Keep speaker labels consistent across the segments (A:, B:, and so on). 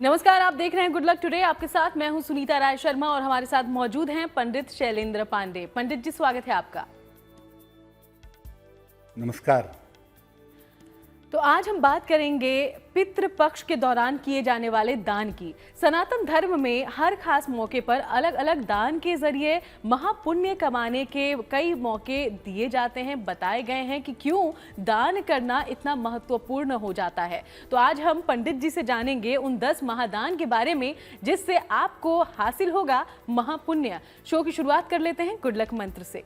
A: नमस्कार, आप देख रहे हैं गुड लक टुडे। आपके साथ मैं हूं सुनीता राय शर्मा और हमारे साथ मौजूद हैं पंडित शैलेंद्र पांडे। पंडित जी, स्वागत है आपका।
B: नमस्कार।
A: तो आज हम बात करेंगे पितृपक्ष के दौरान किए जाने वाले दान की। सनातन धर्म में हर खास मौके पर अलग अलग दान के जरिए महापुण्य कमाने के कई मौके दिए जाते हैं, बताए गए हैं कि क्यों दान करना इतना महत्वपूर्ण हो जाता है। तो आज हम पंडित जी से जानेंगे उन 10 महादान के बारे में जिससे आपको हासिल होगा महापुण्य। शो की शुरुआत कर लेते हैं गुड लक मंत्र से।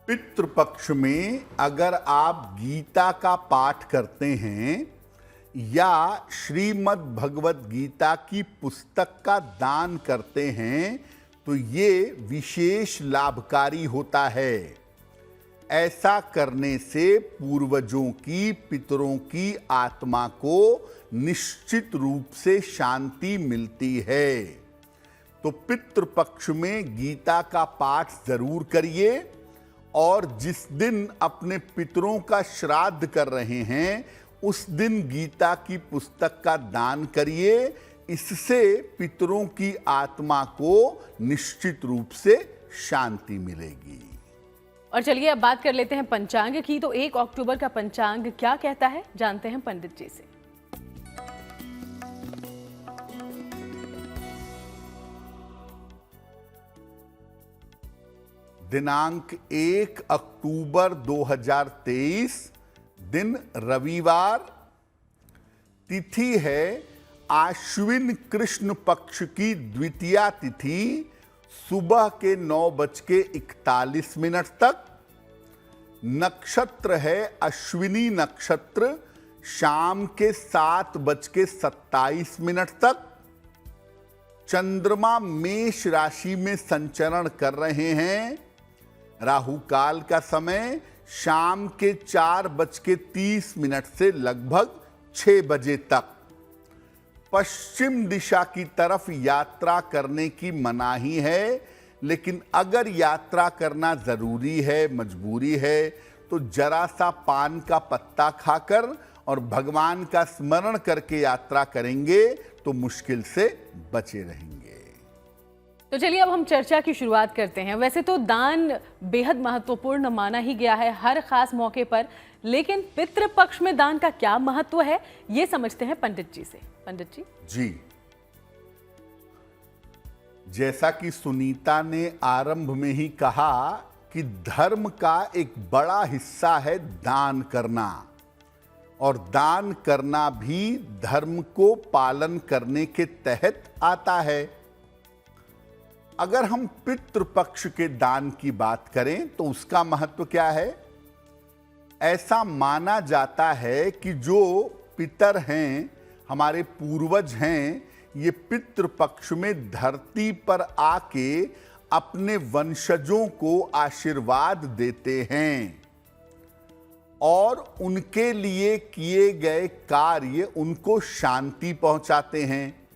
B: पितृपक्ष में अगर आप गीता का पाठ करते हैं या श्रीमद् भगवत गीता की पुस्तक का दान करते हैं तो ये विशेष लाभकारी होता है। ऐसा करने से पूर्वजों की, पितरों की आत्मा को निश्चित रूप से शांति मिलती है। तो पितृपक्ष में गीता का पाठ जरूर करिए और जिस दिन अपने पितरों का श्राद्ध कर रहे हैं उस दिन गीता की पुस्तक का दान करिए। इससे पितरों की आत्मा को निश्चित रूप से शांति मिलेगी।
A: और चलिए अब बात कर लेते हैं पंचांग की। तो 1 अक्टूबर का पंचांग क्या कहता है, जानते हैं पंडित जी से।
B: दिनांक 1 अक्टूबर 2023, दिन रविवार, तिथि है आश्विन कृष्ण पक्ष की द्वितीया तिथि, सुबह के 9:41 तक। नक्षत्र है अश्विनी नक्षत्र, शाम के 7:27 तक। चंद्रमा मेष राशि में संचरण कर रहे हैं। राहु काल का समय शाम के 4:30 से लगभग 6 बजे तक। पश्चिम दिशा की तरफ यात्रा करने की मनाही है, लेकिन अगर यात्रा करना जरूरी है, मजबूरी है, तो जरा सा पान का पत्ता खाकर और भगवान का स्मरण करके यात्रा करेंगे तो मुश्किल से बचे रहेंगे।
A: तो चलिए अब हम चर्चा की शुरुआत करते हैं। वैसे तो दान बेहद महत्वपूर्ण माना ही गया है हर खास मौके पर, लेकिन पितृपक्ष में दान का क्या महत्व है ये समझते हैं पंडित जी से। पंडित जी।
B: जी, जैसा कि सुनीता ने आरंभ में ही कहा कि धर्म का एक बड़ा हिस्सा है दान करना, और दान करना भी धर्म को पालन करने के तहत आता है। अगर हम पितृपक्ष के दान की बात करें तो उसका महत्व क्या है? ऐसा माना जाता है कि जो पितर हैं, हमारे पूर्वज हैं, ये पितृपक्ष में धरती पर आके अपने वंशजों को आशीर्वाद देते हैं और उनके लिए किए गए कार्य उनको शांति पहुंचाते हैं।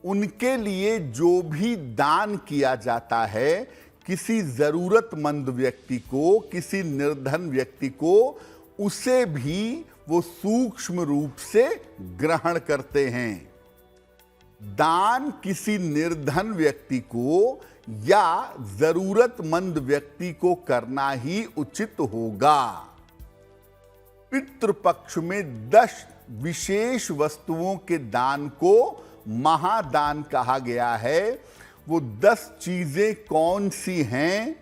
B: उनके लिए जो भी दान किया जाता है, किसी जरूरतमंद व्यक्ति को, किसी निर्धन व्यक्ति को, उसे भी वो सूक्ष्म रूप से ग्रहण करते हैं। दान किसी निर्धन व्यक्ति को या जरूरतमंद व्यक्ति को करना ही उचित होगा। पितृपक्ष में 10 विशेष वस्तुओं के दान को महादान कहा गया है। वो 10 चीजें कौन सी हैं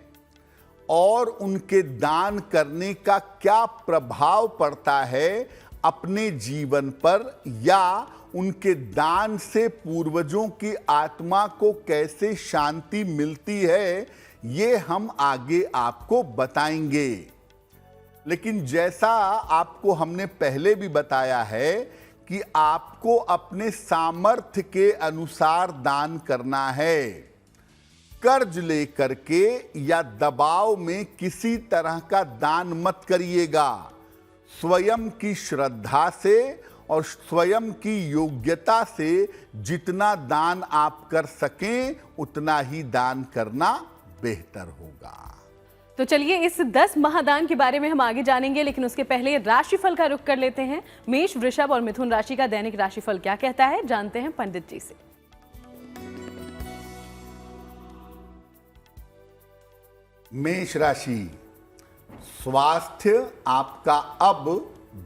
B: और उनके दान करने का क्या प्रभाव पड़ता है अपने जीवन पर, या उनके दान से पूर्वजों की आत्मा को कैसे शांति मिलती है, ये हम आगे आपको बताएंगे। लेकिन जैसा आपको हमने पहले भी बताया है कि आपको अपने सामर्थ्य के अनुसार दान करना है। कर्ज लेकर के या दबाव में किसी तरह का दान मत करिएगा। स्वयं की श्रद्धा से और स्वयं की योग्यता से जितना दान आप कर सकें उतना ही दान करना बेहतर होगा।
A: तो चलिए इस 10 महादान के बारे में हम आगे जानेंगे, लेकिन उसके पहले राशिफल का रुख कर लेते हैं। मेष, वृषभ और मिथुन राशि का दैनिक राशिफल क्या कहता है, जानते हैं पंडित जी से।
B: मेष राशि, स्वास्थ्य आपका अब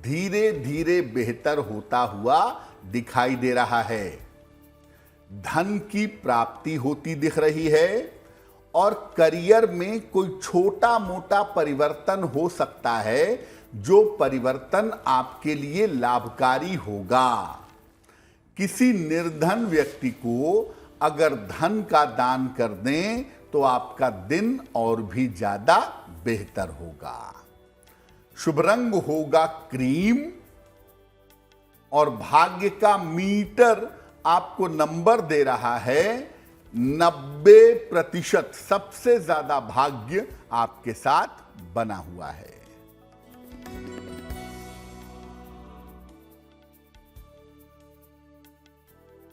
B: धीरे धीरे बेहतर होता हुआ दिखाई दे रहा है। धन की प्राप्ति होती दिख रही है और करियर में कोई छोटा मोटा परिवर्तन हो सकता है, जो परिवर्तन आपके लिए लाभकारी होगा। किसी निर्धन व्यक्ति को अगर धन का दान कर दें तो आपका दिन और भी ज्यादा बेहतर होगा। शुभ रंग होगा क्रीम और भाग्य का मीटर आपको नंबर दे रहा है 90%। सबसे ज्यादा भाग्य आपके साथ बना हुआ है।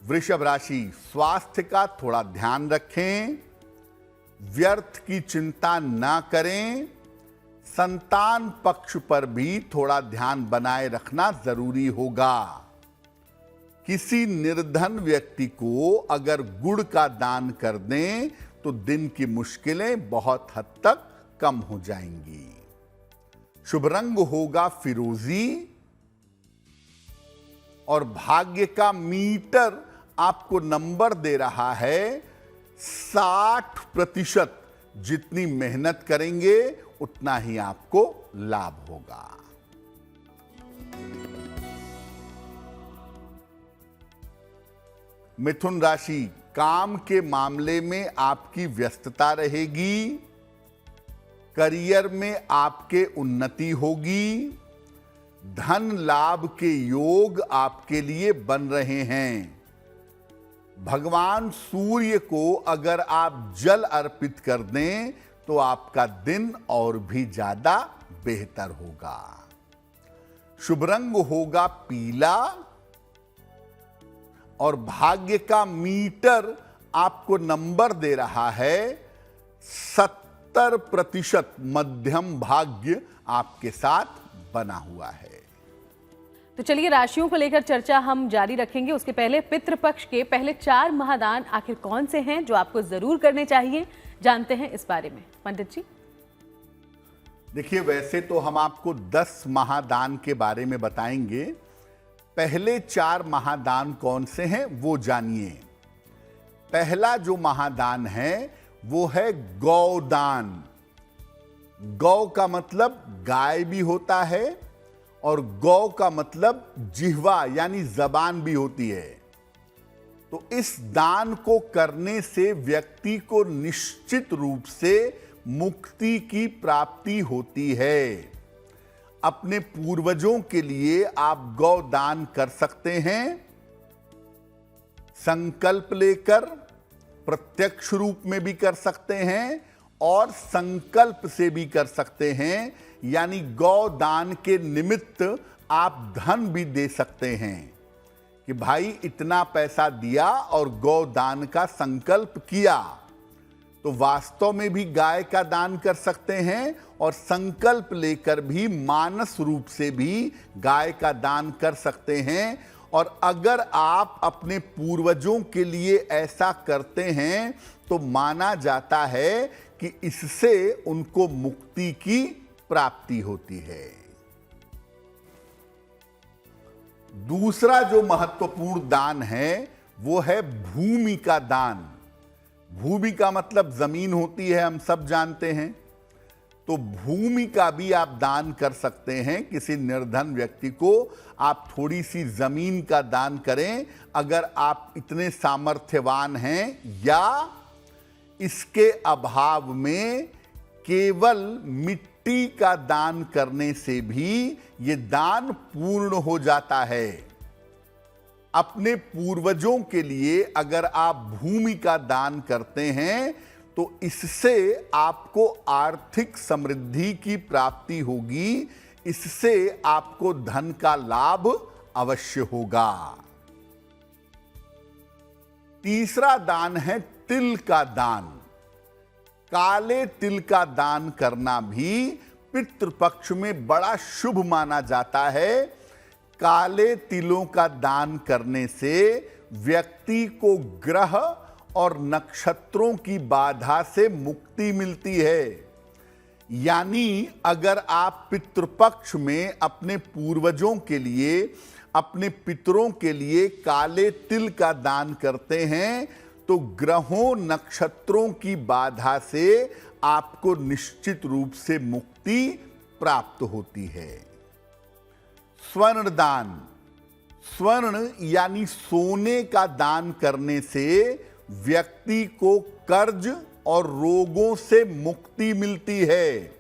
B: वृषभ राशि, स्वास्थ्य का थोड़ा ध्यान रखें, व्यर्थ की चिंता ना करें। संतान पक्ष पर भी थोड़ा ध्यान बनाए रखना जरूरी होगा। किसी निर्धन व्यक्ति को अगर गुड़ का दान कर दें तो दिन की मुश्किलें बहुत हद तक कम हो जाएंगी। शुभ रंग होगा फिरोजी और भाग्य का मीटर आपको नंबर दे रहा है 60%। जितनी मेहनत करेंगे उतना ही आपको लाभ होगा। मिथुन राशि, काम के मामले में आपकी व्यस्तता रहेगी। करियर में आपके उन्नति होगी। धन लाभ के योग आपके लिए बन रहे हैं। भगवान सूर्य को अगर आप जल अर्पित कर दें तो आपका दिन और भी ज्यादा बेहतर होगा। शुभ रंग होगा पीला और भाग्य का मीटर आपको नंबर दे रहा है 70%। मध्यम भाग्य आपके साथ बना हुआ है।
A: तो चलिए राशियों को लेकर चर्चा हम जारी रखेंगे। उसके पहले पितृपक्ष के पहले 4 महादान आखिर कौन से हैं जो आपको जरूर करने चाहिए, जानते हैं इस बारे में पंडित जी।
B: देखिए, वैसे तो हम आपको 10 महादान के बारे में बताएंगे। पहले 4 महादान कौन से हैं वो जानिए। पहला जो महादान है वो है गौदान। गौ का मतलब गाय भी होता है और गौ का मतलब जिह्वा यानी जबान भी होती है। तो इस दान को करने से व्यक्ति को निश्चित रूप से मुक्ति की प्राप्ति होती है। अपने पूर्वजों के लिए आप गौ दान कर सकते हैं। संकल्प लेकर प्रत्यक्ष रूप में भी कर सकते हैं और संकल्प से भी कर सकते हैं, यानी गौ दान के निमित्त आप धन भी दे सकते हैं कि भाई इतना पैसा दिया और गौ दान का संकल्प किया। तो वास्तव में भी गाय का दान कर सकते हैं और संकल्प लेकर भी मानस रूप से भी गाय का दान कर सकते हैं। और अगर आप अपने पूर्वजों के लिए ऐसा करते हैं तो माना जाता है कि इससे उनको मुक्ति की प्राप्ति होती है। दूसरा जो महत्वपूर्ण दान है वो है भूमि का दान। भूमि का मतलब जमीन होती है, हम सब जानते हैं। तो भूमि का भी आप दान कर सकते हैं। किसी निर्धन व्यक्ति को आप थोड़ी सी जमीन का दान करें अगर आप इतने सामर्थ्यवान हैं, या इसके अभाव में केवल मिट्टी का दान करने से भी ये दान पूर्ण हो जाता है। अपने पूर्वजों के लिए अगर आप भूमि का दान करते हैं तो इससे आपको आर्थिक समृद्धि की प्राप्ति होगी। इससे आपको धन का लाभ अवश्य होगा। तीसरा दान है तिल का दान। काले तिल का दान करना भी पितृपक्ष में बड़ा शुभ माना जाता है। काले तिलों का दान करने से व्यक्ति को ग्रह और नक्षत्रों की बाधा से मुक्ति मिलती है। यानी अगर आप पितृपक्ष में अपने पूर्वजों के लिए, अपने पितरों के लिए काले तिल का दान करते हैं तो ग्रहों नक्षत्रों की बाधा से आपको निश्चित रूप से मुक्ति प्राप्त होती है। स्वर्ण दान, स्वर्ण यानी सोने का दान करने से व्यक्ति को कर्ज और रोगों से मुक्ति मिलती है।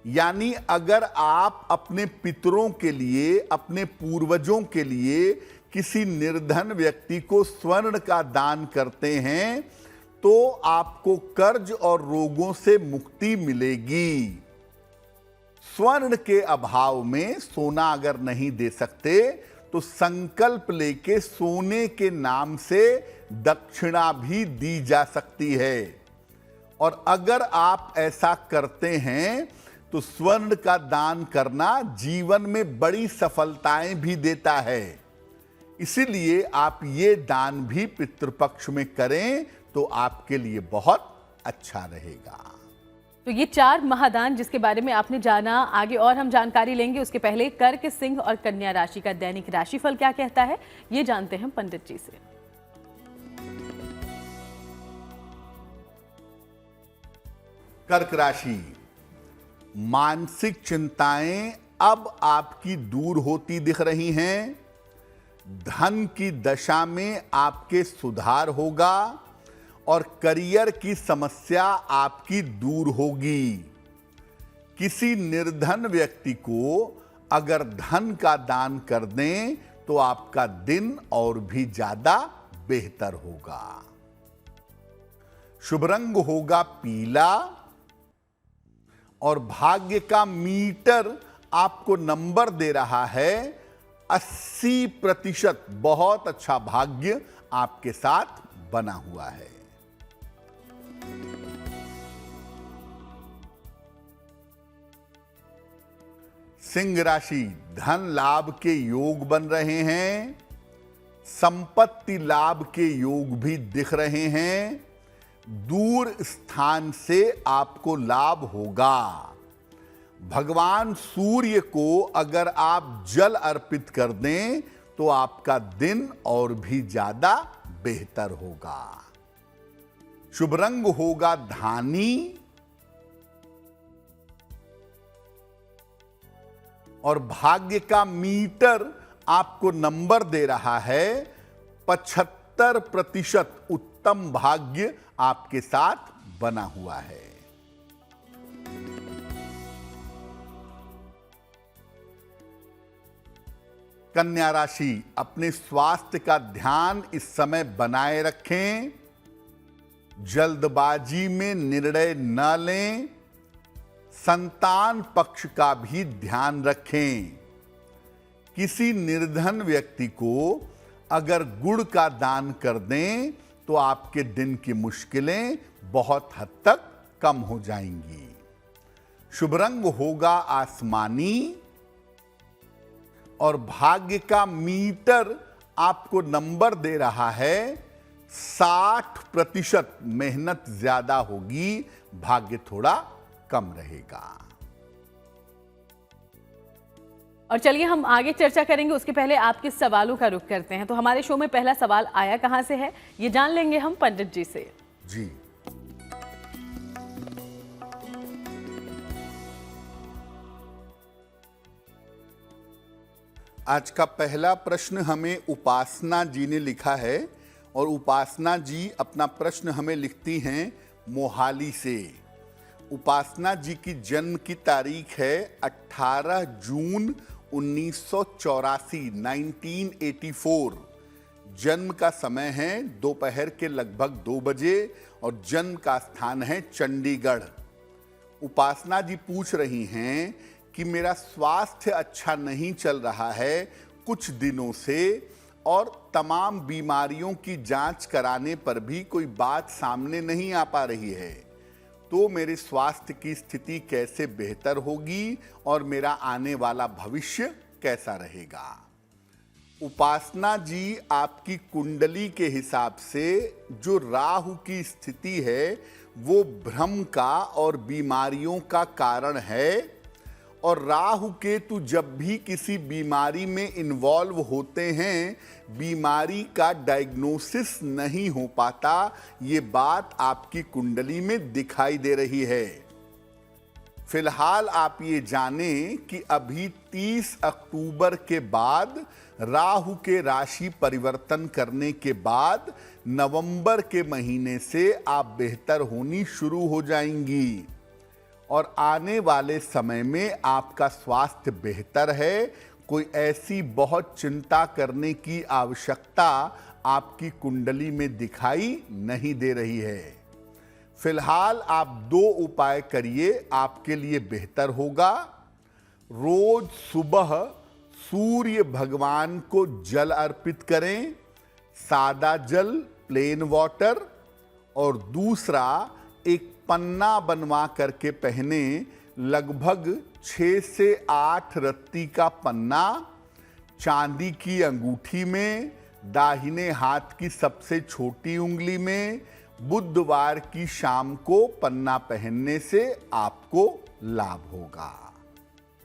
B: यानी अगर आप अपने पितरों के लिए, अपने पूर्वजों के लिए किसी निर्धन व्यक्ति को स्वर्ण का दान करते हैं तो आपको कर्ज और रोगों से मुक्ति मिलेगी। स्वर्ण के अभाव में सोना अगर नहीं दे सकते तो संकल्प लेके सोने के नाम से दक्षिणा भी दी जा सकती है। और अगर आप ऐसा करते हैं तो स्वर्ण का दान करना जीवन में बड़ी सफलताएं भी देता है। इसीलिए आप ये दान भी पितृपक्ष में करें तो आपके लिए बहुत अच्छा रहेगा।
A: तो ये 4 महादान जिसके बारे में आपने जाना, आगे और हम जानकारी लेंगे। उसके पहले कर्क, सिंह और कन्या राशि का दैनिक राशिफल क्या कहता है ये जानते हैं पंडित जी से।
B: कर्क राशि, मानसिक चिंताएं अब आपकी दूर होती दिख रही हैं। धन की दशा में आपके सुधार होगा और करियर की समस्या आपकी दूर होगी। किसी निर्धन व्यक्ति को अगर धन का दान कर दें तो आपका दिन और भी ज्यादा बेहतर होगा। शुभ रंग होगा पीला और भाग्य का मीटर आपको नंबर दे रहा है 80%। बहुत अच्छा भाग्य आपके साथ बना हुआ है। सिंह राशि, धन लाभ के योग बन रहे हैं। संपत्ति लाभ के योग भी दिख रहे हैं। दूर स्थान से आपको लाभ होगा। भगवान सूर्य को अगर आप जल अर्पित कर दें तो आपका दिन और भी ज्यादा बेहतर होगा। शुभ रंग होगा धानी और भाग्य का मीटर आपको नंबर दे रहा है 75%। उत्तम भाग्य आपके साथ बना हुआ है। कन्या राशि, अपने स्वास्थ्य का ध्यान इस समय बनाए रखें। जल्दबाजी में निर्णय न लें। संतान पक्ष का भी ध्यान रखें। किसी निर्धन व्यक्ति को अगर गुड़ का दान कर दें तो आपके दिन की मुश्किलें बहुत हद तक कम हो जाएंगी। शुभ रंग होगा आसमानी और भाग्य का मीटर आपको नंबर दे रहा है 60%। मेहनत ज्यादा होगी, भाग्य थोड़ा कम रहेगा।
A: और चलिए हम आगे चर्चा करेंगे, उसके पहले आपके सवालों का रुख करते हैं। तो हमारे शो में पहला सवाल आया कहां से है ये जान लेंगे हम पंडित जी से।
B: जी, आज का पहला प्रश्न हमें उपासना जी ने लिखा है और उपासना जी अपना प्रश्न हमें लिखती हैं मोहाली से। उपासना जी की जन्म की तारीख है 18 जून 1984, 1984। जन्म का समय है दोपहर के लगभग 2 बजे और जन्म का स्थान है चंडीगढ़। उपासना जी पूछ रही हैं कि मेरा स्वास्थ्य अच्छा नहीं चल रहा है कुछ दिनों से और तमाम बीमारियों की जांच कराने पर भी कोई बात सामने नहीं आ पा रही है। तो मेरे स्वास्थ्य की स्थिति कैसे बेहतर होगी और मेरा आने वाला भविष्य कैसा रहेगा। उपासना जी, आपकी कुंडली के हिसाब से जो राहु की स्थिति है वो भ्रम का और बीमारियों का कारण है, और राहु केतु जब भी किसी बीमारी में इन्वॉल्व होते हैं, बीमारी का डायग्नोसिस नहीं हो पाता। ये बात आपकी कुंडली में दिखाई दे रही है। फिलहाल आप ये जानें कि अभी 30 अक्टूबर के बाद राहु के राशि परिवर्तन करने के बाद नवंबर के महीने से आप बेहतर होनी शुरू हो जाएंगी, और आने वाले समय में आपका स्वास्थ्य बेहतर है। कोई ऐसी बहुत चिंता करने की आवश्यकता आपकी कुंडली में दिखाई नहीं दे रही है। फिलहाल आप 2 उपाय करिए, आपके लिए बेहतर होगा। रोज सुबह सूर्य भगवान को जल अर्पित करें, सादा जल, प्लेन वाटर, और दूसरा एक पन्ना बनवा करके पहने, लगभग 6 से 8 रत्ती का पन्ना, चांदी की अंगूठी में, दाहिने हाथ की सबसे छोटी उंगली में। बुधवार की शाम को पन्ना पहनने से आपको लाभ होगा।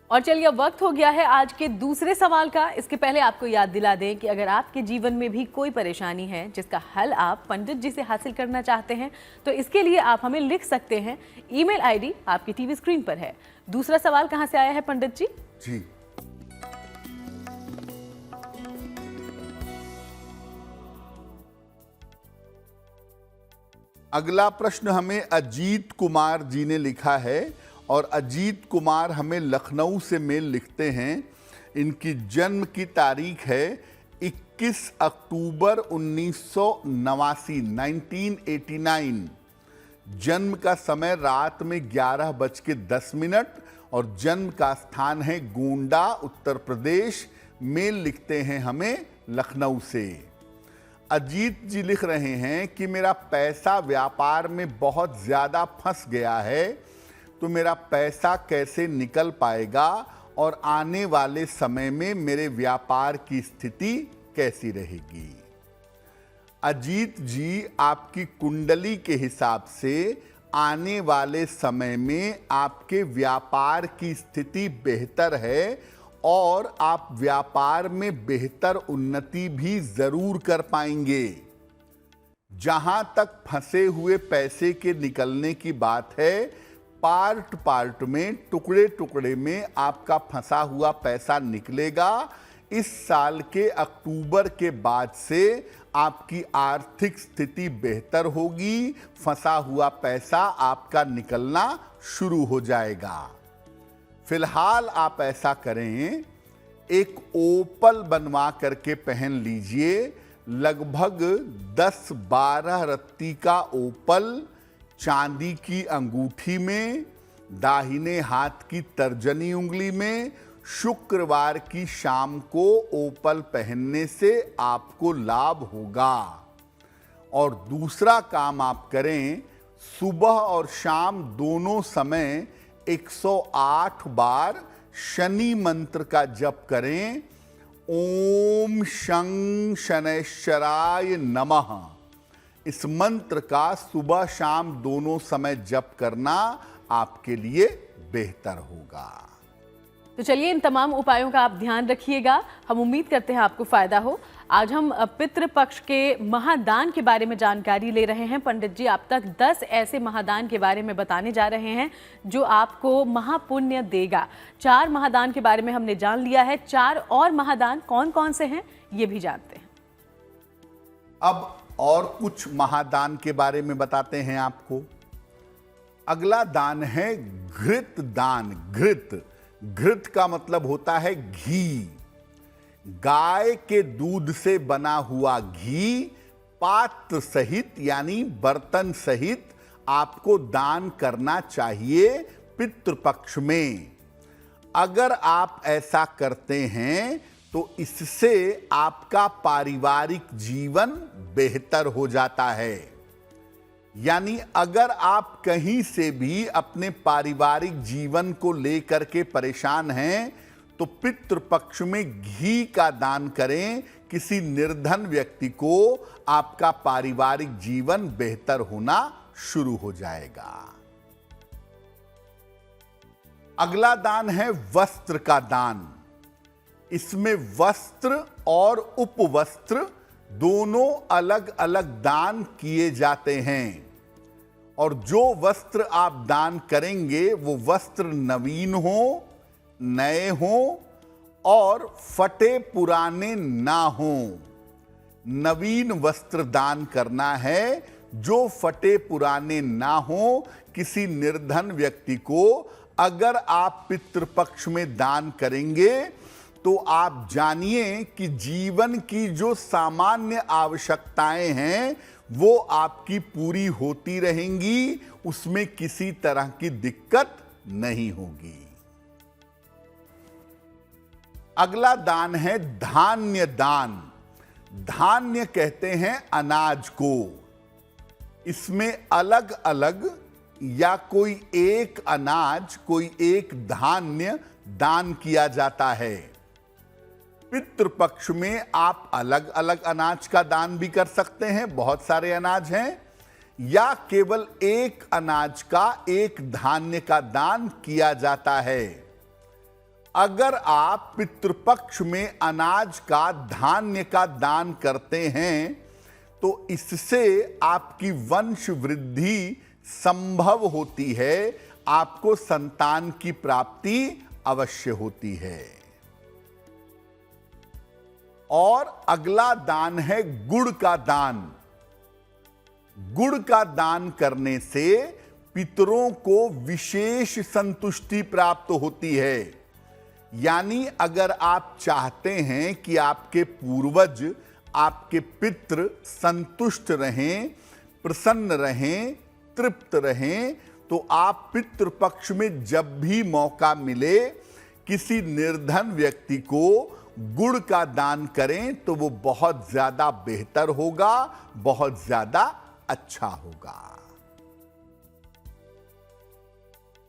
A: और चलिए, अब वक्त हो गया है आज के दूसरे सवाल का। इसके पहले आपको याद दिला दें कि अगर आपके जीवन में भी कोई परेशानी है जिसका हल आप पंडित जी से हासिल करना चाहते हैं, तो इसके लिए आप हमें लिख सकते हैं। ईमेल आईडी आपकी टीवी स्क्रीन पर है। दूसरा सवाल कहां से आया है पंडित जी?
B: जी, अगला प्रश्न हमें अजीत कुमार जी ने लिखा है, और अजीत कुमार हमें लखनऊ से मेल लिखते हैं। इनकी जन्म की तारीख है 21 अक्टूबर 1989, 1989। जन्म का समय रात में 11:10, और जन्म का स्थान है गोंडा, उत्तर प्रदेश। मेल लिखते हैं हमें लखनऊ से। अजीत जी लिख रहे हैं कि मेरा पैसा व्यापार में बहुत ज़्यादा फंस गया है, तो मेरा पैसा कैसे निकल पाएगा और आने वाले समय में मेरे व्यापार की स्थिति कैसी रहेगी। अजीत जी, आपकी कुंडली के हिसाब से आने वाले समय में आपके व्यापार की स्थिति बेहतर है, और आप व्यापार में बेहतर उन्नति भी जरूर कर पाएंगे। जहां तक फंसे हुए पैसे के निकलने की बात है, पार्ट पार्ट में, टुकड़े टुकड़े में आपका फंसा हुआ पैसा निकलेगा। इस साल के अक्टूबर के बाद से आपकी आर्थिक स्थिति बेहतर होगी, फंसा हुआ पैसा आपका निकलना शुरू हो जाएगा। फिलहाल आप ऐसा करें, एक ओपल बनवा करके पहन लीजिए, लगभग 10-12 रत्ती का ओपल, चांदी की अंगूठी में, दाहिने हाथ की तर्जनी उंगली में। शुक्रवार की शाम को ओपल पहनने से आपको लाभ होगा। और दूसरा काम आप करें, सुबह और शाम दोनों समय 108 बार शनि मंत्र का जप करें। ओम शं शनैश्चराय नमः। इस मंत्र का सुबह शाम दोनों समय जप करना आपके लिए बेहतर होगा।
A: तो चलिए, इन तमाम उपायों का आप ध्यान रखिएगा। हम उम्मीद करते हैं आपको फायदा हो। आज हम पितृपक्ष के महादान के बारे में जानकारी ले रहे हैं। पंडित जी आप तक 10 ऐसे महादान के बारे में बताने जा रहे हैं जो आपको महापुण्य देगा। 4 महादान के बारे में हमने जान लिया है। 4 और महादान कौन कौन से हैं ये भी जानते हैं।
B: अब और कुछ महादान के बारे में बताते हैं आपको। अगला दान है घृत दान। घृत का मतलब होता है घी। गाय के दूध से बना हुआ घी पात्र सहित यानी बर्तन सहित आपको दान करना चाहिए पितृपक्ष में। अगर आप ऐसा करते हैं तो इससे आपका पारिवारिक जीवन बेहतर हो जाता है। यानी अगर आप कहीं से भी अपने पारिवारिक जीवन को लेकर के परेशान हैं तो पितृपक्ष में घी का दान करें। किसी निर्धन व्यक्ति को आपका पारिवारिक जीवन बेहतर होना शुरू हो जाएगा। अगला दान है वस्त्र का दान। इसमें वस्त्र और उपवस्त्र दोनों अलग अलग दान किए जाते हैं और जो वस्त्र आप दान करेंगे वो वस्त्र नवीन हो, नए हो और फटे पुराने ना हो। नवीन वस्त्र दान करना है, जो फटे पुराने ना हो। किसी निर्धन व्यक्ति को अगर आप पितृपक्ष में दान करेंगे तो आप जानिए कि जीवन की जो सामान्य आवश्यकताएं हैं वो आपकी पूरी होती रहेंगी, उसमें किसी तरह की दिक्कत नहीं होगी। अगला दान है धान्य दान। धान्य कहते हैं अनाज को। इसमें अलग अलग या कोई एक अनाज, कोई एक धान्य दान किया जाता है। पितृपक्ष में आप अलग अलग अनाज का दान भी कर सकते हैं, बहुत सारे अनाज हैं, या केवल एक अनाज का, एक धान्य का दान किया जाता है। अगर आप पितृपक्ष में अनाज का, धान्य का दान करते हैं तो इससे आपकी वंश वृद्धि संभव होती है, आपको संतान की प्राप्ति अवश्य होती है। और अगला दान है गुड़ का दान। गुड़ का दान करने से पितरों को विशेष संतुष्टि प्राप्त होती है। यानी अगर आप चाहते हैं कि आपके पूर्वज, आपके पितृ संतुष्ट रहें, प्रसन्न रहें, तृप्त रहें, तो आप पितृपक्ष में जब भी मौका मिले किसी निर्धन व्यक्ति को गुड़ का दान करें तो वो बहुत ज्यादा बेहतर होगा, बहुत ज्यादा अच्छा होगा।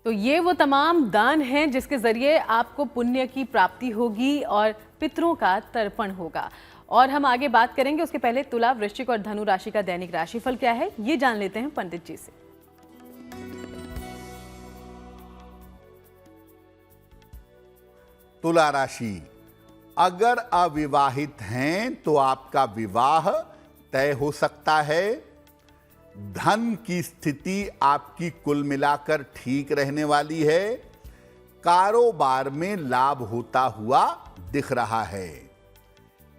A: तो ये वो तमाम दान हैं जिसके जरिए आपको पुण्य की प्राप्ति होगी और पितरों का तर्पण होगा। और हम आगे बात करेंगे, उसके पहले तुला, वृश्चिक और धनु राशि का दैनिक राशिफल क्या है ये जान लेते हैं पंडित जी से।
B: तुला राशि, अगर अविवाहित हैं तो आपका विवाह तय हो सकता है। धन की स्थिति आपकी कुल मिलाकर ठीक रहने वाली है। कारोबार में लाभ होता हुआ दिख रहा है।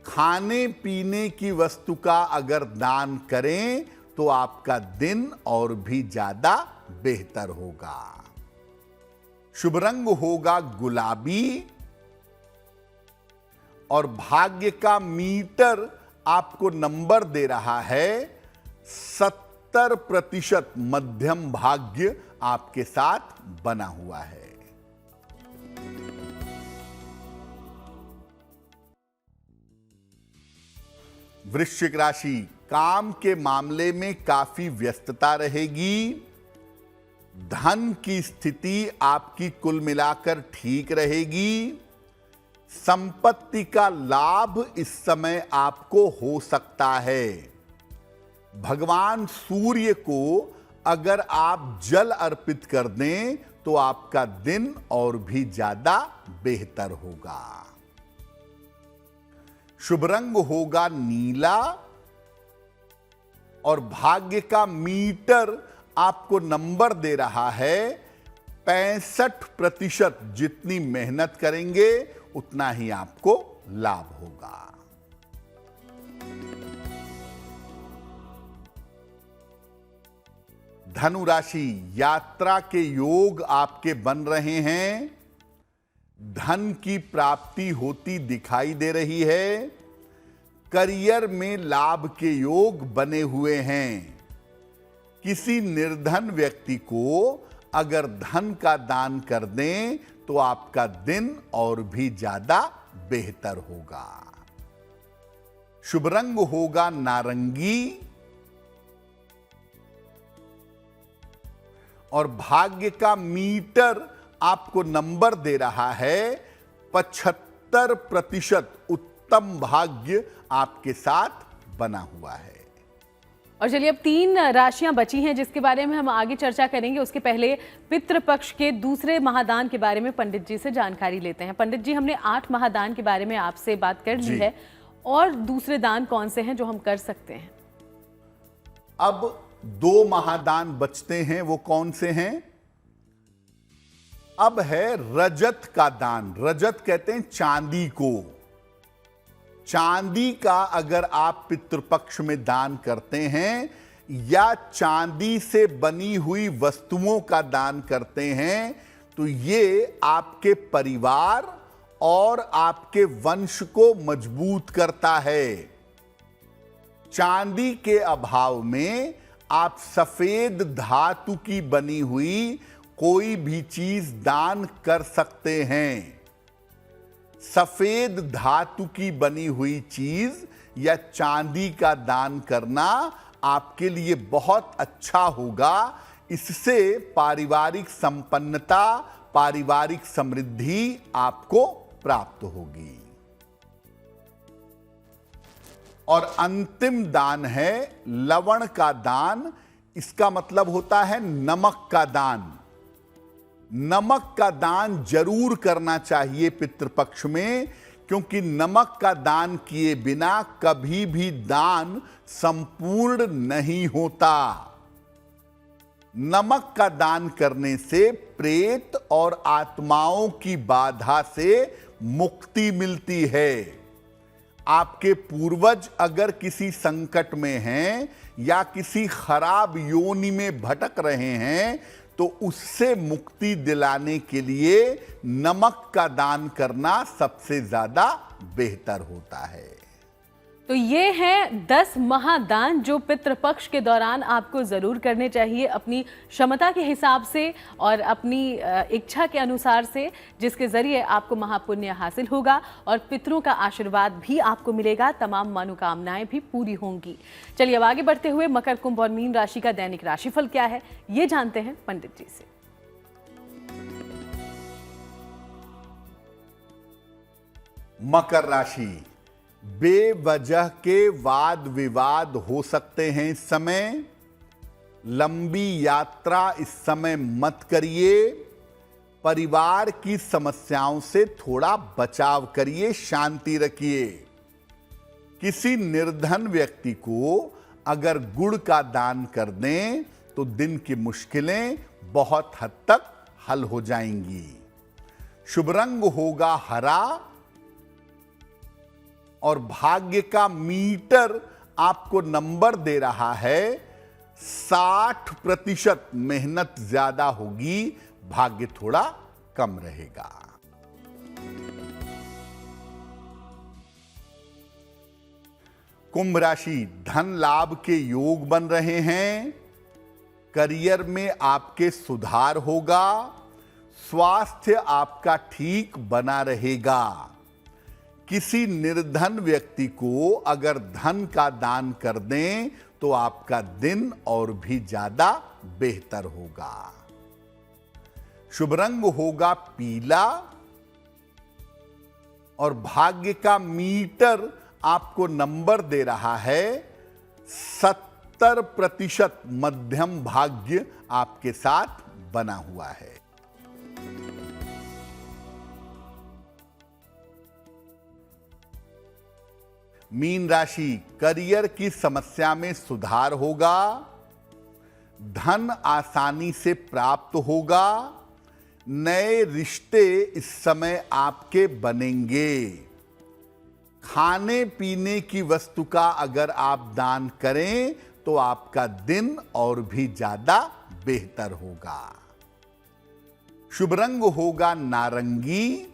B: खाने पीने की वस्तु का अगर दान करें तो आपका दिन और भी ज्यादा बेहतर होगा। शुभ रंग होगा गुलाबी और भाग्य का मीटर आपको नंबर दे रहा है 70% मध्यम भाग्य आपके साथ बना हुआ है। वृश्चिक राशि, काम के मामले में काफी व्यस्तता रहेगी। धन की स्थिति आपकी कुल मिलाकर ठीक रहेगी। संपत्ति का लाभ इस समय आपको हो सकता है। भगवान सूर्य को अगर आप जल अर्पित कर दें तो आपका दिन और भी ज्यादा बेहतर होगा। शुभ रंग होगा नीला और भाग्य का मीटर आपको नंबर दे रहा है 65%। जितनी मेहनत करेंगे उतना ही आपको लाभ होगा। धनु राशि, यात्रा के योग आपके बन रहे हैं। धन की प्राप्ति होती दिखाई दे रही है। करियर में लाभ के योग बने हुए हैं। किसी निर्धन व्यक्ति को अगर धन का दान कर दें तो आपका दिन और भी ज्यादा बेहतर होगा। शुभ रंग होगा नारंगी और भाग्य का मीटर आपको नंबर दे रहा है 75% उत्तम भाग्य आपके साथ बना हुआ है।
A: और चलिए अब 3 राशियां बची हैं जिसके बारे में हम आगे चर्चा करेंगे। उसके पहले पितृपक्ष के दूसरे महादान के बारे में पंडित जी से जानकारी लेते हैं। पंडित जी, हमने 8 महादान के बारे में आपसे बात कर ली है, और दूसरे दान कौन से हैं जो हम कर सकते हैं?
B: अब 2 महादान बचते हैं, वो कौन से हैं? अब है रजत का दान। रजत कहते हैं चांदी को। चांदी का अगर आप पितृपक्ष में दान करते हैं या चांदी से बनी हुई वस्तुओं का दान करते हैं, तो ये आपके परिवार और आपके वंश को मजबूत करता है। चांदी के अभाव में आप सफेद धातु की बनी हुई कोई भी चीज दान कर सकते हैं। सफेद धातु की बनी हुई चीज या चांदी का दान करना आपके लिए बहुत अच्छा होगा। इससे पारिवारिक संपन्नता, पारिवारिक समृद्धि आपको प्राप्त होगी। और अंतिम दान है लवण का दान। इसका मतलब होता है नमक का दान। नमक का दान जरूर करना चाहिए पितृपक्ष में, क्योंकि नमक का दान किए बिना कभी भी दान संपूर्ण नहीं होता। नमक का दान करने से प्रेत और आत्माओं की बाधा से मुक्ति मिलती है। आपके पूर्वज अगर किसी संकट में हैं या किसी खराब योनि में भटक रहे हैं, तो उससे मुक्ति दिलाने के लिए नमक का दान करना सबसे ज्यादा बेहतर होता है।
A: तो ये हैं 10 महादान जो पितृपक्ष के दौरान आपको जरूर करने चाहिए, अपनी क्षमता के हिसाब से और अपनी इच्छा के अनुसार से, जिसके जरिए आपको महापुण्य हासिल होगा और पितरों का आशीर्वाद भी आपको मिलेगा, तमाम मनोकामनाएं भी पूरी होंगी। चलिए अब आगे बढ़ते हुए मकर, कुंभ और मीन राशि का दैनिक राशिफल क्या है, ये जानते हैं पंडित जी से।
B: मकर राशि, बेवजह के वाद विवाद हो सकते हैं इस समय। लंबी यात्रा इस समय मत करिए। परिवार की समस्याओं से थोड़ा बचाव करिए, शांति रखिए। किसी निर्धन व्यक्ति को अगर गुड़ का दान कर दें तो दिन की मुश्किलें बहुत हद तक हल हो जाएंगी। शुभ रंग होगा हरा और भाग्य का मीटर आपको नंबर दे रहा है 60%। मेहनत ज्यादा होगी, भाग्य थोड़ा कम रहेगा। कुंभ राशि, धन लाभ के योग बन रहे हैं। करियर में आपके सुधार होगा। स्वास्थ्य आपका ठीक बना रहेगा। किसी निर्धन व्यक्ति को अगर धन का दान कर दें तो आपका दिन और भी ज्यादा बेहतर होगा। शुभ रंग होगा पीला और भाग्य का मीटर आपको नंबर दे रहा है 70%। मध्यम भाग्य आपके साथ बना हुआ है। मीन राशि, करियर की समस्या में सुधार होगा। धन आसानी से प्राप्त होगा। नए रिश्ते इस समय आपके बनेंगे। खाने पीने की वस्तु का अगर आप दान करें तो आपका दिन और भी ज्यादा बेहतर होगा। शुभ रंग होगा नारंगी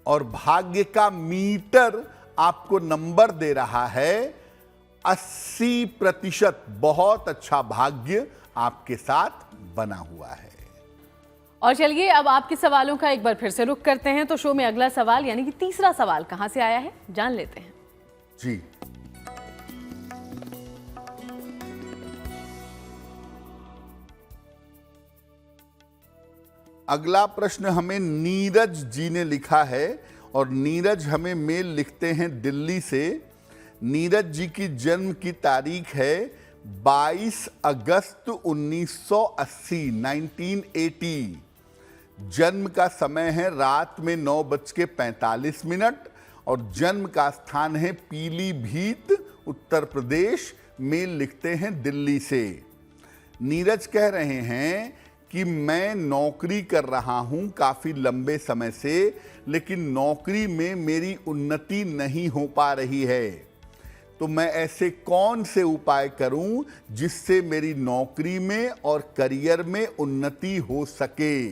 B: और भाग्य का मीटर आपको नंबर दे रहा है 80%। बहुत अच्छा भाग्य आपके साथ बना हुआ है।
A: और चलिए अब आपके सवालों का एक बार फिर से रुख करते हैं। तो शो में अगला सवाल यानी कि तीसरा सवाल कहां से आया है, जान लेते हैं।
B: जी, अगला प्रश्न हमें नीरज जी ने लिखा है और नीरज हमें मेल लिखते हैं दिल्ली से। नीरज जी की जन्म की तारीख है 22 अगस्त 1980, 1980। जन्म का समय है रात में 9:45 और जन्म का स्थान है पीलीभीत, उत्तर प्रदेश। मेल लिखते हैं दिल्ली से। नीरज कह रहे हैं कि मैं नौकरी कर रहा हूं काफी लंबे समय से, लेकिन नौकरी में मेरी उन्नति नहीं हो पा रही है। तो मैं ऐसे कौन से उपाय करूं जिससे मेरी नौकरी में और करियर में उन्नति हो सके।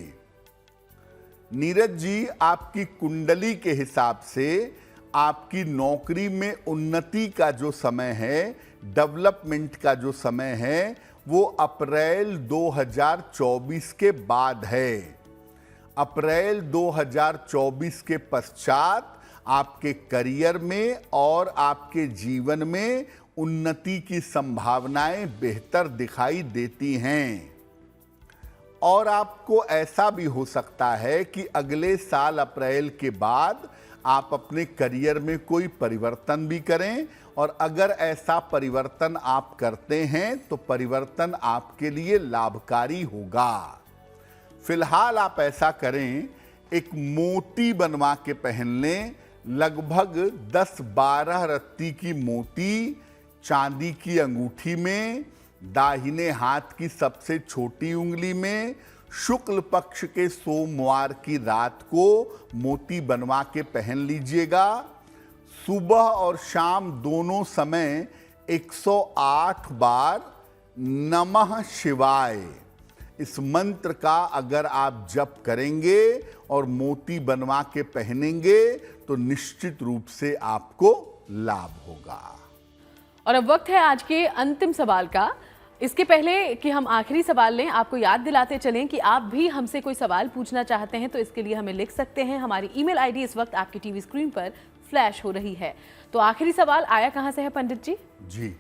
B: नीरज जी, आपकी कुंडली के हिसाब से आपकी नौकरी में उन्नति का जो समय है, डेवलपमेंट का जो समय है, वो अप्रैल 2024 के बाद है। अप्रैल 2024 के पश्चात आपके करियर में और आपके जीवन में उन्नति की संभावनाएं बेहतर दिखाई देती हैं। और आपको ऐसा भी हो सकता है कि अगले साल अप्रैल के बाद आप अपने करियर में कोई परिवर्तन भी करें, और अगर ऐसा परिवर्तन आप करते हैं तो परिवर्तन आपके लिए लाभकारी होगा। फिलहाल आप ऐसा करें, एक मोती बनवा के पहन लें, लगभग 10-12 रत्ती की मोती चांदी की अंगूठी में, दाहिने हाथ की सबसे छोटी उंगली में, शुक्ल पक्ष के सोमवार की रात को मोती बनवा के पहन लीजिएगा। सुबह और शाम दोनों समय 108 बार नमः शिवाय इस मंत्र का अगर आप जप करेंगे और मोती बनवा के पहनेंगे तो निश्चित रूप से आपको लाभ होगा।
A: और अब वक्त है आज के अंतिम सवाल का। इसके पहले कि हम आखिरी सवाल लें, आपको याद दिलाते चलें कि आप भी हमसे कोई सवाल पूछना चाहते हैं तो इसके लिए हमें लिख सकते हैं। हमारी ईमेल आईडी इस वक्त आपकी टीवी स्क्रीन पर फ्लैश हो रही है। तो आखिरी सवाल आया कहां से है पंडित जी?
B: जी,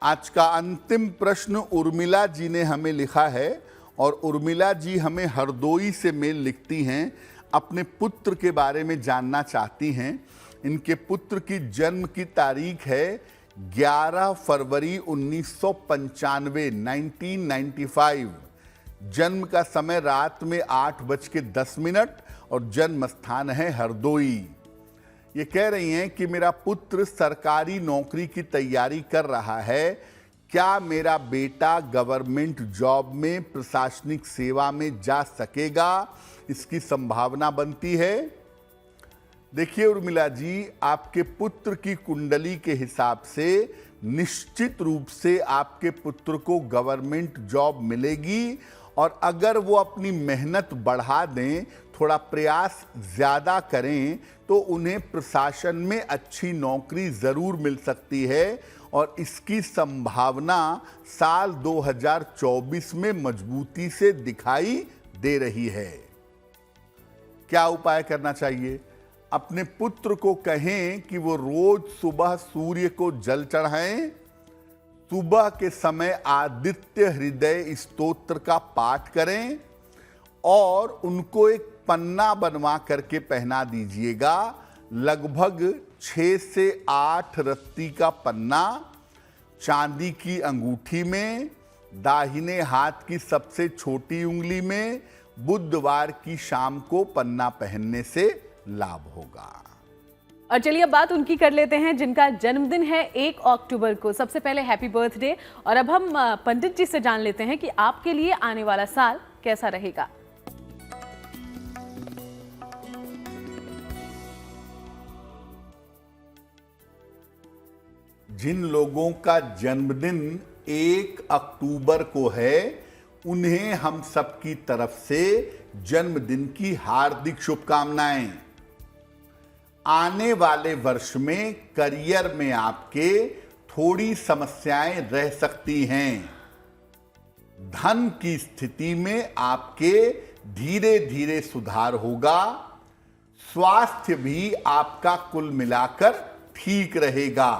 B: आज का अंतिम प्रश्न उर्मिला जी ने हमें लिखा है और उर्मिला जी हमें हरदोई से मेल लिखती हैं। अपने पुत्र के बारे में जानना चाहती हैं। इनके पुत्र की जन्म की तारीख है 11 फरवरी 1995, 1995। जन्म का समय रात में 8:10 और जन्म स्थान है हरदोई। ये कह रही हैं कि मेरा पुत्र सरकारी नौकरी की तैयारी कर रहा है। क्या मेरा बेटा गवर्नमेंट जॉब में प्रशासनिक सेवा में जा सकेगा? इसकी संभावना बनती है। देखिए उर्मिला जी, आपके पुत्र की कुंडली के हिसाब से निश्चित रूप से आपके पुत्र को गवर्नमेंट जॉब मिलेगी, और अगर वो अपनी मेहनत बढ़ा दें, थोड़ा प्रयास ज़्यादा करें, तो उन्हें प्रशासन में अच्छी नौकरी ज़रूर मिल सकती है। और इसकी संभावना साल 2024 में मजबूती से दिखाई दे रही है। क्या उपाय करना चाहिए? अपने पुत्र को कहें कि वो रोज सुबह सूर्य को जल चढ़ाएं, सुबह के समय आदित्य हृदय स्तोत्र का पाठ करें और उनको एक पन्ना बनवा करके पहना दीजिएगा। लगभग 6 से 8 रत्ती का पन्ना चांदी की अंगूठी में, दाहिने हाथ की सबसे छोटी उंगली में, बुधवार की शाम को पन्ना पहनने से लाभ होगा।
A: और चलिए अब बात उनकी कर लेते हैं जिनका जन्मदिन है 1 अक्टूबर को। सबसे पहले हैप्पी बर्थडे। और अब हम पंडित जी से जान लेते हैं कि आपके लिए आने वाला साल कैसा रहेगा।
B: जिन लोगों का जन्मदिन 1 अक्टूबर को है, उन्हें हम सबकी तरफ से जन्मदिन की हार्दिक शुभकामनाएं। आने वाले वर्ष में करियर में आपके थोड़ी समस्याएं रह सकती हैं। धन की स्थिति में आपके धीरे धीरे सुधार होगा। स्वास्थ्य भी आपका कुल मिलाकर ठीक रहेगा।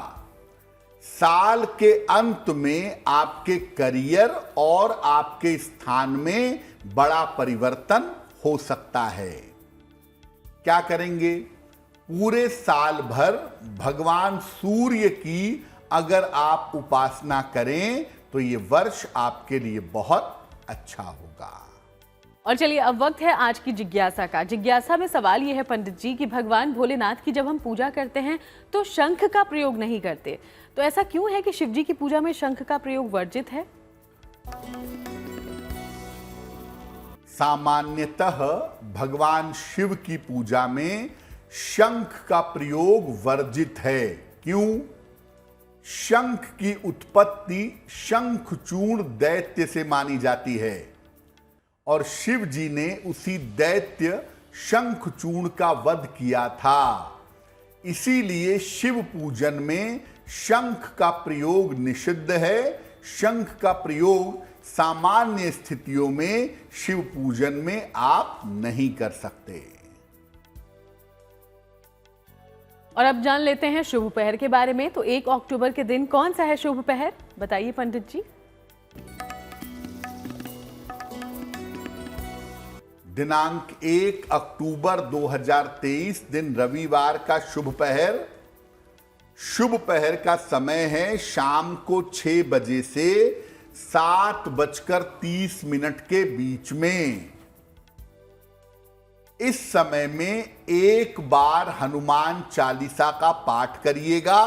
B: साल के अंत में आपके करियर और आपके स्थान में बड़ा परिवर्तन हो सकता है। क्या करेंगे? पूरे साल भर भगवान सूर्य की अगर आप उपासना करें तो ये वर्ष आपके लिए बहुत अच्छा होगा।
A: और चलिए अब वक्त है आज की जिज्ञासा का। जिज्ञासा में सवाल यह है पंडित जी कि भगवान भोलेनाथ की जब हम पूजा करते हैं तो शंख का प्रयोग नहीं करते, तो ऐसा क्यों है कि शिव जी की पूजा में शंख का प्रयोग वर्जित है?
B: सामान्यतः भगवान शिव की पूजा में शंख का प्रयोग वर्जित है। क्यों? शंख की उत्पत्ति शंखचूर्ण दैत्य से मानी जाती है और शिव जी ने उसी दैत्य शंखचूर्ण का वध किया था। इसीलिए शिव पूजन में शंख का प्रयोग निषिद्ध है। शंख का प्रयोग सामान्य स्थितियों में शिव पूजन में आप नहीं कर सकते।
A: और अब जान लेते हैं शुभ पहर के बारे में। तो 1 अक्टूबर के दिन कौन सा है शुभ पहर, बताइए पंडित जी।
B: दिनांक 1 अक्टूबर 2023 दिन रविवार का शुभ पहर। शुभ पहर का समय है शाम को 6 बजे से 7:30 के बीच में। इस समय में एक बार हनुमान चालीसा का पाठ करिएगा।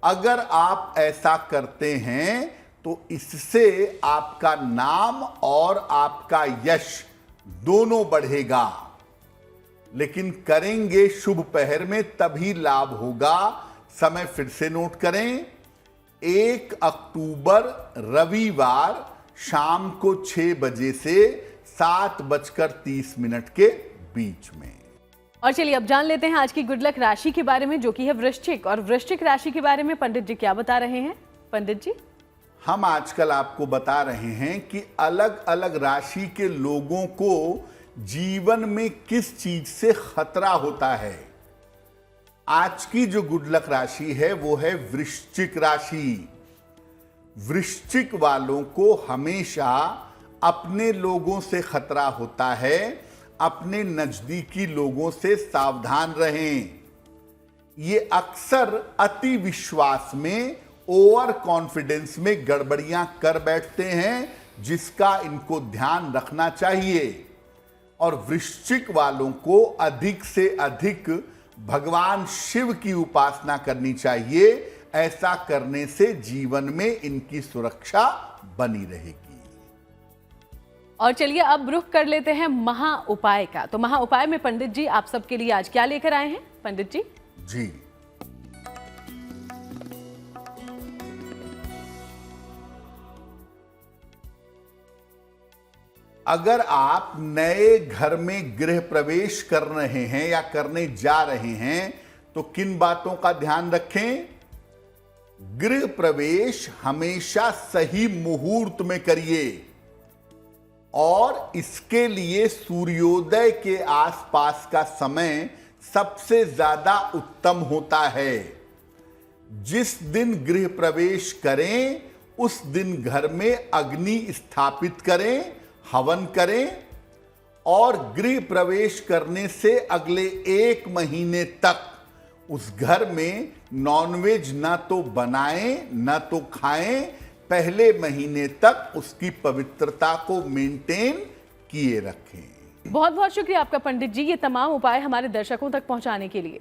B: अगर आप ऐसा करते हैं तो इससे आपका नाम और आपका यश दोनों बढ़ेगा। लेकिन करेंगे शुभ पहर में तभी लाभ होगा। समय फिर से नोट करें, 1 अक्टूबर रविवार शाम को 6 बजे से 7:30 के बीच में।
A: और चलिए अब जान लेते हैं आज की गुड लक राशि के बारे में, जो कि है वृश्चिक। और वृश्चिक राशि के बारे में पंडित जी क्या बता रहे हैं? पंडित जी,
B: हम आजकल आपको बता रहे हैं कि अलग अलग राशि के लोगों को जीवन में किस चीज से खतरा होता है। आज की जो गुड लक राशि है वो है वृश्चिक राशि। वृश्चिक वालों को हमेशा अपने लोगों से खतरा होता है। अपने नजदीकी लोगों से सावधान रहें। ये अक्सर अति विश्वास में, ओवर कॉन्फिडेंस में गड़बड़ियां कर बैठते हैं, जिसका इनको ध्यान रखना चाहिए। और वृश्चिक वालों को अधिक से अधिक भगवान शिव की उपासना करनी चाहिए। ऐसा करने से जीवन में इनकी सुरक्षा बनी रहेगी।
A: और चलिए अब रुख कर लेते हैं महा उपाय का। तो महा उपाय में पंडित जी आप सबके लिए आज क्या लेकर आए हैं पंडित जी?
B: जी, अगर आप नए घर में गृह प्रवेश कर रहे हैं या करने जा रहे हैं तो किन बातों का ध्यान रखें? गृह प्रवेश हमेशा सही मुहूर्त में करिए और इसके लिए सूर्योदय के आसपास का समय सबसे ज्यादा उत्तम होता है। जिस दिन गृह प्रवेश करें उस दिन घर में अग्नि स्थापित करें, हवन करें और गृह प्रवेश करने से अगले 1 महीने तक उस घर में नॉनवेज ना तो बनाएं ना तो खाएं। पहले महीने तक उसकी पवित्रता को मेंटेन किए रखें।
A: बहुत बहुत शुक्रिया आपका पंडित जी, ये तमाम उपाय हमारे दर्शकों तक पहुंचाने के लिए।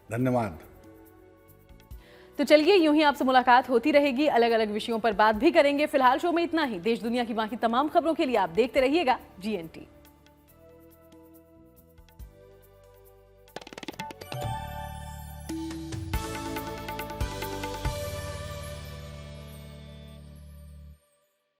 B: धन्यवाद।
A: तो चलिए यूं ही आपसे मुलाकात होती रहेगी, अलग अलग विषयों पर बात भी करेंगे। फिलहाल शो में इतना ही। देश दुनिया की बाकी तमाम खबरों के लिए आप देखते रहिएगा GNT।